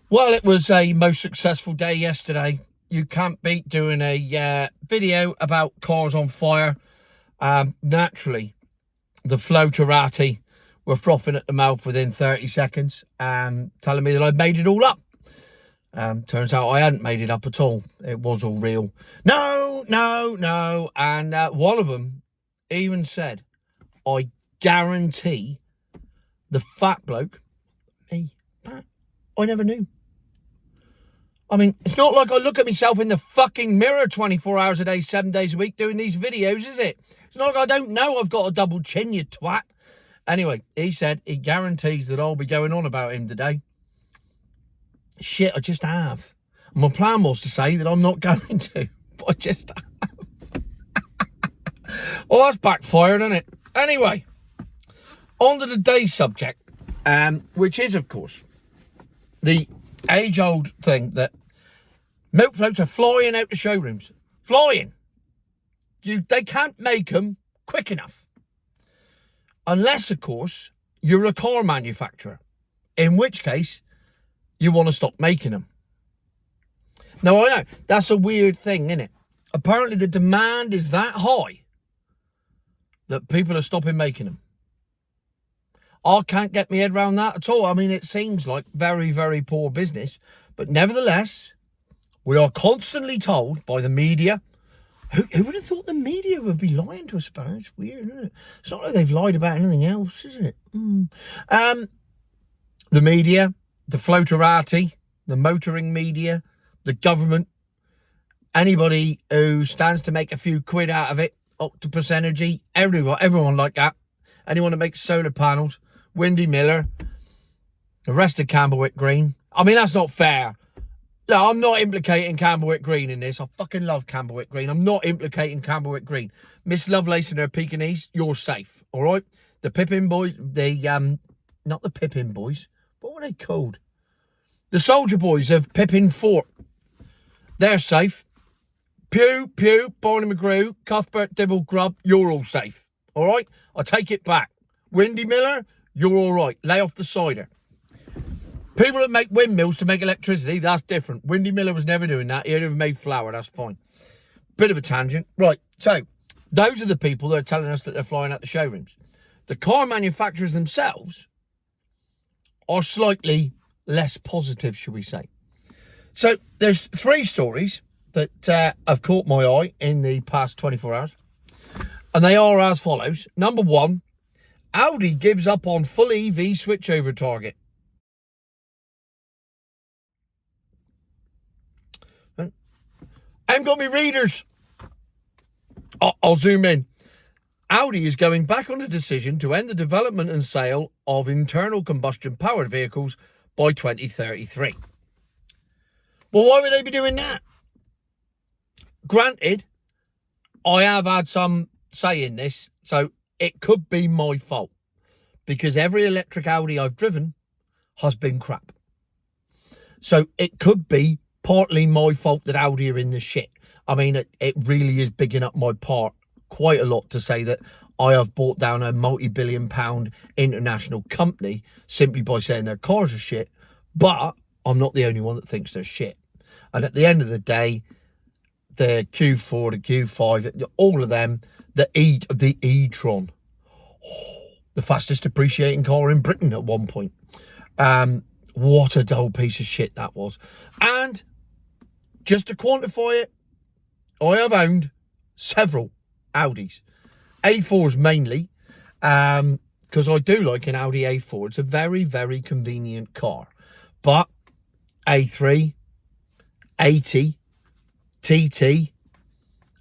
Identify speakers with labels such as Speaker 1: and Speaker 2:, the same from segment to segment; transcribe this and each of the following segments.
Speaker 1: Well, it was a most successful day yesterday. You can't beat doing a video about cars on fire. Naturally, the floaterati were frothing at the mouth within 30 seconds, telling me that I'd made it all up. Turns out I hadn't made it up at all. It was all real. No, no, no. And one of them even said, I guarantee the fat bloke, me, I never knew. I mean, it's not like I look at myself in the fucking mirror 24 hours a day, 7 days a week doing these videos, is it? It's not like I don't know I've got a double chin, you twat. Anyway, he said he guarantees that I'll be going on about him today. Shit, I just have. My plan was to say that I'm not going to, but I just have. Well, that's backfired, isn't it? Anyway, on to the day's subject, which is, of course, the age-old thing that milk floats are flying out the showrooms. Flying. They can't make them quick enough. Unless, of course, you're a car manufacturer. In which case, you want to stop making them. Now, I know, that's a weird thing, isn't it? Apparently, the demand is that high that people are stopping making them. I can't get my head around that at all. I mean, it seems like very, very poor business. But nevertheless, we are constantly told by the media. Who would have thought the media would be lying to us about it? It's weird, isn't it? It's not like they've lied about anything else, is it? The media, the floaterati, the motoring media, the government, anybody who stands to make a few quid out of it, Octopus Energy, everyone like that. Anyone that makes solar panels, Windy Miller, the rest of Camberwick Green. I mean, that's not fair. No, I'm not implicating Camberwick Green in this. I fucking love Camberwick Green. I'm not implicating Camberwick Green. Miss Lovelace and her Pekingese, you're safe, all right? The Pippin boys, not the Pippin boys. What were they called? The soldier boys of Pippin Fort. They're safe. Pew, Barney McGrew, Cuthbert Dibble Grub, you're all safe, all right? I take it back. Windy Miller, you're all right. Lay off the cider. People that make windmills to make electricity, that's different. Windy Miller was never doing that. He only ever made flour, that's fine. Bit of a tangent. Right, so those are the people that are telling us that they're flying out the showrooms. The car manufacturers themselves are slightly less positive, shall we say. So there's 3 stories that have caught my eye in the past 24 hours. And they are as follows. Number 1, Audi gives up on full EV switchover target. I haven't got my readers. I'll zoom in. Audi is going back on a decision to end the development and sale of internal combustion powered vehicles by 2033. Well, why would they be doing that? Granted, I have had some say in this, so it could be my fault, because every electric Audi I've driven has been crap. So it could be partly my fault that Audi are in the shit. I mean, it really is bigging up my part quite a lot to say that I have brought down a multi-billion-pound international company simply by saying their cars are shit. But I'm not the only one that thinks they're shit. And at the end of the day, the Q4, the Q5, all of them, the e-tron, the fastest depreciating car in Britain at one point. What a dull piece of shit that was. And just to quantify it, I have owned several Audis. A4s mainly, because I do like an Audi A4. It's a very, very convenient car. But A3, 80, TT,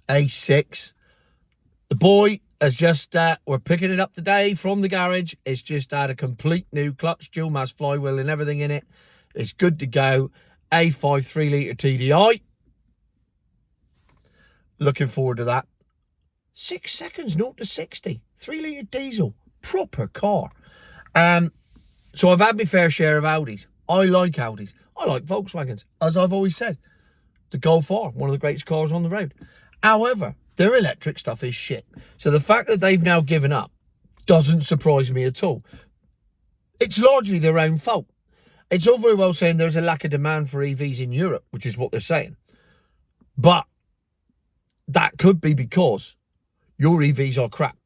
Speaker 1: A6. The boy has just, we're picking it up today from the garage. It's just had a complete new clutch, dual mass flywheel and everything in it. It's good to go. A5 3-litre TDI. Looking forward to that. 6 seconds, 0 to 60. 3-litre diesel. Proper car. So I've had my fair share of Audis. I like Audis. I like Volkswagens. As I've always said, the Golf R, one of the greatest cars on the road. However, their electric stuff is shit. So the fact that they've now given up doesn't surprise me at all. It's largely their own fault. It's all very well saying there's a lack of demand for EVs in Europe, which is what they're saying. But that could be because your EVs are crap.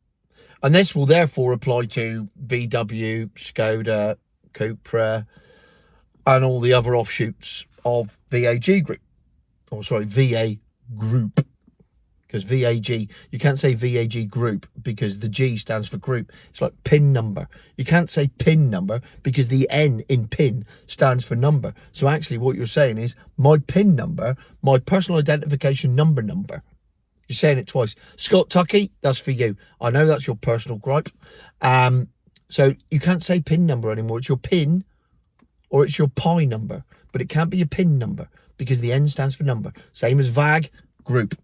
Speaker 1: And this will therefore apply to VW, Skoda, Cupra, and all the other offshoots of VAG Group. Oh, sorry, VA Group. Because VAG, you can't say VAG Group because the G stands for group. It's like PIN number. You can't say PIN number because the N in PIN stands for number. So actually what you're saying is my PIN number, my personal identification number. You're saying it twice. Scott Tucky, that's for you. I know that's your personal gripe. So you can't say PIN number anymore. It's your PIN or it's your PI number. But it can't be a PIN number because the N stands for number. Same as VAG Group.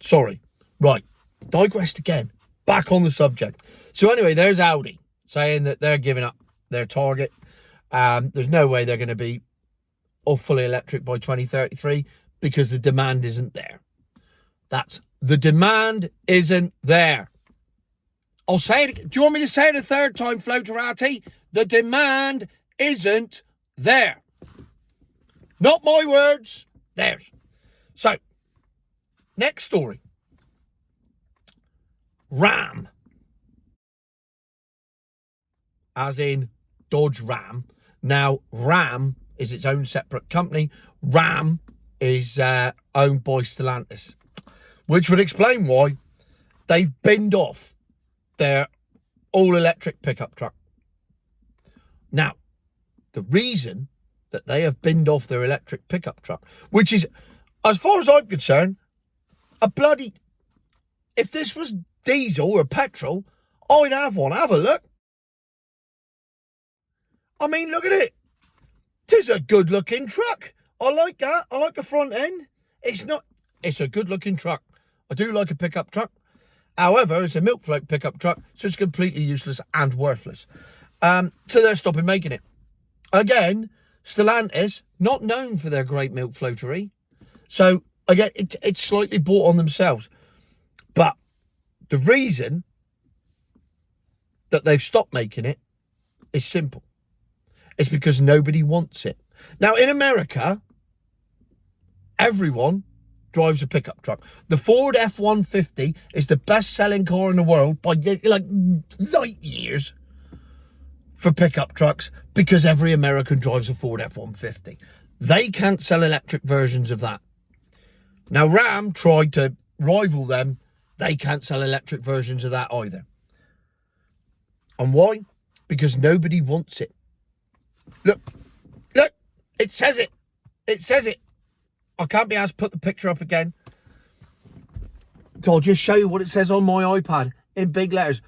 Speaker 1: Sorry. Right. Digressed again. Back on the subject. So anyway, there's Audi saying that they're giving up their target. There's no way they're going to be all fully electric by 2033 because the demand isn't there. The demand isn't there. I'll say it. Do you want me to say it a third time, Floaterati? The demand isn't there. Not my words. Theirs. So, next story. Ram. As in Dodge Ram. Now, Ram is its own separate company. Ram is owned by Stellantis. Which would explain why they've binned off their all-electric pickup truck. Now, the reason that they have binned off their electric pickup truck, which is, as far as I'm concerned, a bloody... If this was diesel or petrol, I'd have one. Have a look. I mean, look at it. Tis a good-looking truck. I like that. I like the front end. It's a good-looking truck. I do like a pickup truck. However, it's a milk float pickup truck, so it's completely useless and worthless. So they're stopping making it. Again, Stellantis, not known for their great milk floatery. So, again, it's slightly bought on themselves. But the reason that they've stopped making it is simple. It's because nobody wants it. Now, in America, everyone drives a pickup truck. The Ford F-150 is the best-selling car in the world by, like, light years for pickup trucks because every American drives a Ford F-150. They can't sell electric versions of that. Now, Ram tried to rival them. They can't sell electric versions of that either. And why? Because nobody wants it. Look, it says it. It says it. I can't be asked to put the picture up again. So I'll just show you what it says on my iPad in big letters.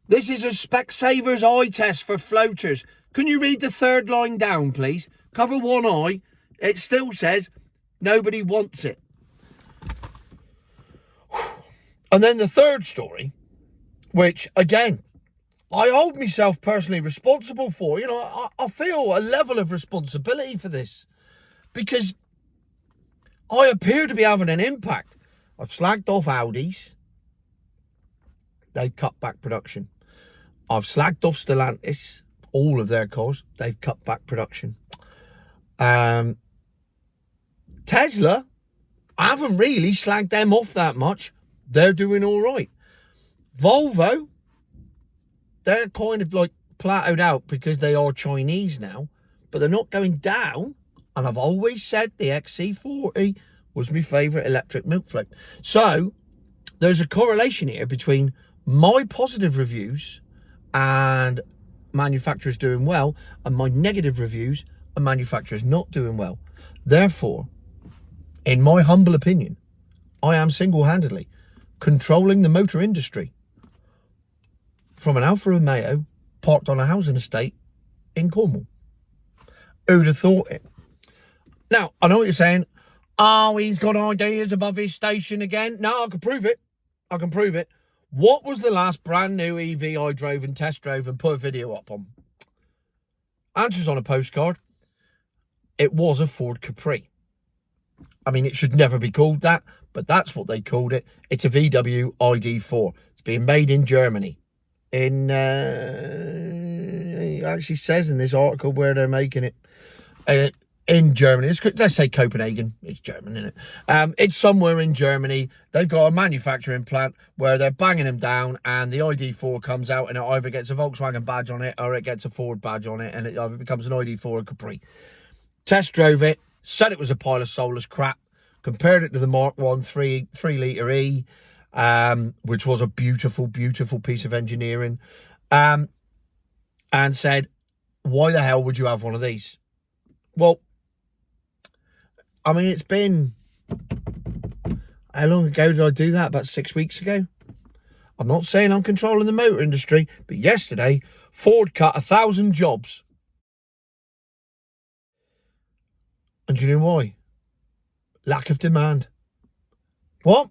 Speaker 1: This is a Specsaver's eye test for floaters. Can you read the third line down, please? Cover one eye. It still says nobody wants it. And then the third story, which, again, I hold myself personally responsible for. You know, I feel a level of responsibility for this because I appear to be having an impact. I've slagged off Audis. They've cut back production. I've slagged off Stellantis. All of their cars, they've cut back production. Tesla, I haven't really slagged them off that much. They're doing all right. Volvo, they're kind of like plateaued out because they are Chinese now, but they're not going down. And I've always said the XC40 was my favourite electric milk float. So there's a correlation here between my positive reviews and manufacturers doing well and my negative reviews and manufacturers not doing well. Therefore, in my humble opinion, I am single-handedly controlling the motor industry from an Alfa Romeo parked on a housing estate in Cornwall. Who'd have thought it? Now, I know what you're saying. Oh, he's got ideas above his station again. No, I can prove it. I can prove it. What was the last brand new EV I drove and test drove and put a video up on? Answers on a postcard. It was a Ford Capri. I mean, it should never be called that, but that's what they called it. It's a VW ID4. It's being made in Germany. In, It actually says in this article where they're making it. In Germany. Let's say Copenhagen. It's German, isn't it? It's somewhere in Germany. They've got a manufacturing plant where they're banging them down, and the ID4 comes out, and it either gets a Volkswagen badge on it or it gets a Ford badge on it, and it either becomes an ID4 or Capri. Test drove it, said it was a pile of soulless crap, compared it to the Mark 1 3 litre E, which was a beautiful, beautiful piece of engineering, and said, why the hell would you have one of these? Well, I mean, it's been... How long ago did I do that? About 6 weeks ago? I'm not saying I'm controlling the motor industry, but yesterday, Ford cut 1,000 jobs. And do you know why? Lack of demand. What?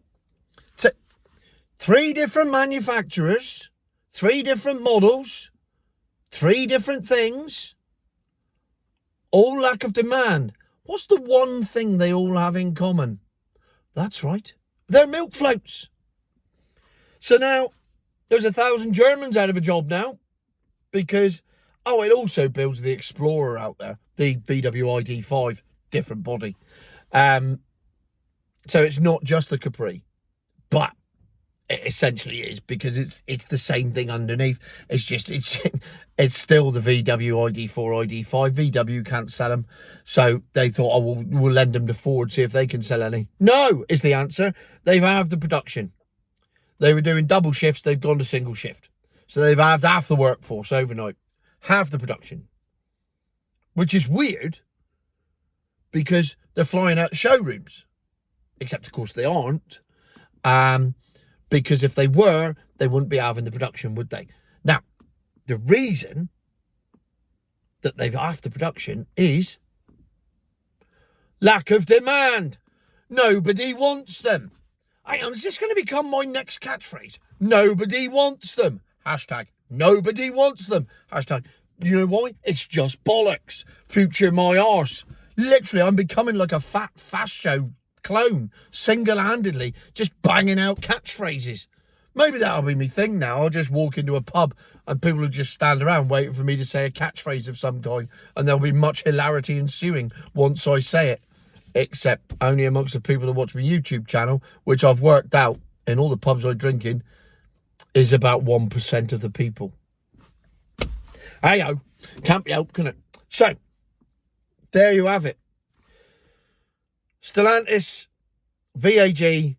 Speaker 1: 3 different manufacturers, 3 different models, 3 different things, all lack of demand. What's the one thing they all have in common? That's right. They're milk floats. So now there's 1,000 Germans out of a job now because, it also builds the Explorer out there, the VW ID5, different body. So it's not just the Capri, but it essentially is, because it's the same thing underneath. It's just it's still the VW ID4, ID5. VW can't sell them, so they thought, we'll lend them to Ford, see if they can sell any. No, is the answer. They've halved the production. They were doing double shifts. They've gone to single shift, so they've halved half the workforce overnight, half the production, which is weird because they're flying out showrooms, except of course they aren't. Because if they were, they wouldn't be having the production, would they? Now, the reason that they've halved the production is lack of demand. Nobody wants them. Hang on, is this going to become my next catchphrase? Nobody wants them. Hashtag nobody wants them. Hashtag, you know why? It's just bollocks. Future my arse. Literally, I'm becoming like a fat fast show clone, single-handedly, just banging out catchphrases. Maybe that'll be my thing now. I'll just walk into a pub and people will just stand around waiting for me to say a catchphrase of some kind, and there'll be much hilarity ensuing once I say it, except only amongst the people that watch my YouTube channel, which I've worked out in all the pubs I drink in is about 1% of the people. Hey-o, can't be helped, can it? So, there you have it. Stellantis, VAG,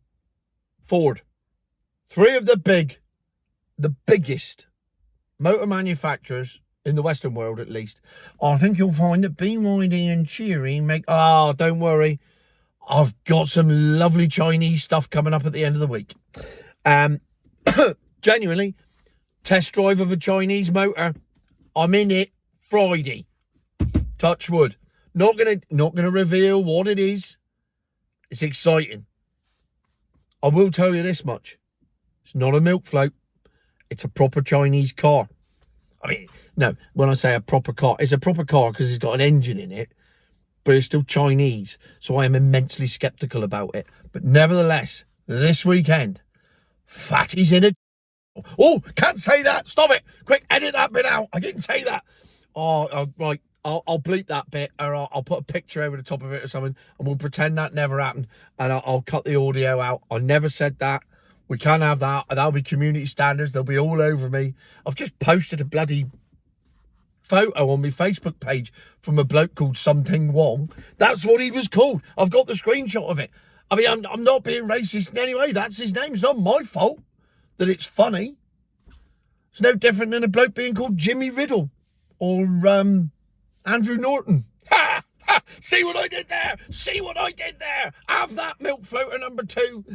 Speaker 1: Ford. 3 of the biggest motor manufacturers in the Western world, at least. I think you'll find that BYD and Chery make... don't worry. I've got some lovely Chinese stuff coming up at the end of the week. Genuinely, test drive of a Chinese motor. I'm in it Friday. Touch wood. Not gonna reveal what it is. It's exciting. I will tell you this much. It's not a milk float. It's a proper Chinese car. I mean, no, when I say a proper car, it's a proper car because it's got an engine in it, but it's still Chinese. So I am immensely skeptical about it. But nevertheless, this weekend, Fatty's in a... Oh, can't say that. Stop it. Quick, edit that bit out. I didn't say that. Right. I'll bleep that bit, or I'll put a picture over the top of it or something, and we'll pretend that never happened, and I'll cut the audio out. I never said that. We can't have that. That'll be community standards. They'll be all over me. I've just posted a bloody photo on my Facebook page from a bloke called Something Wong. That's what he was called. I've got the screenshot of it. I mean, I'm not being racist in any way. That's his name. It's not my fault that it's funny. It's no different than a bloke being called Jimmy Riddle or Andrew Norton. Ha! Ha! See what I did there? See what I did there? Have that milk floater number 2.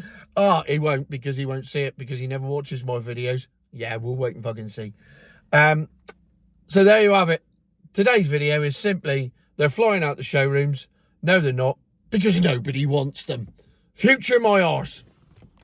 Speaker 1: He won't, because he won't see it, because he never watches my videos. Yeah, we'll wait and fucking see. So there you have it. Today's video is simply, they're flying out the showrooms. No, they're not, because nobody wants them. Future my arse.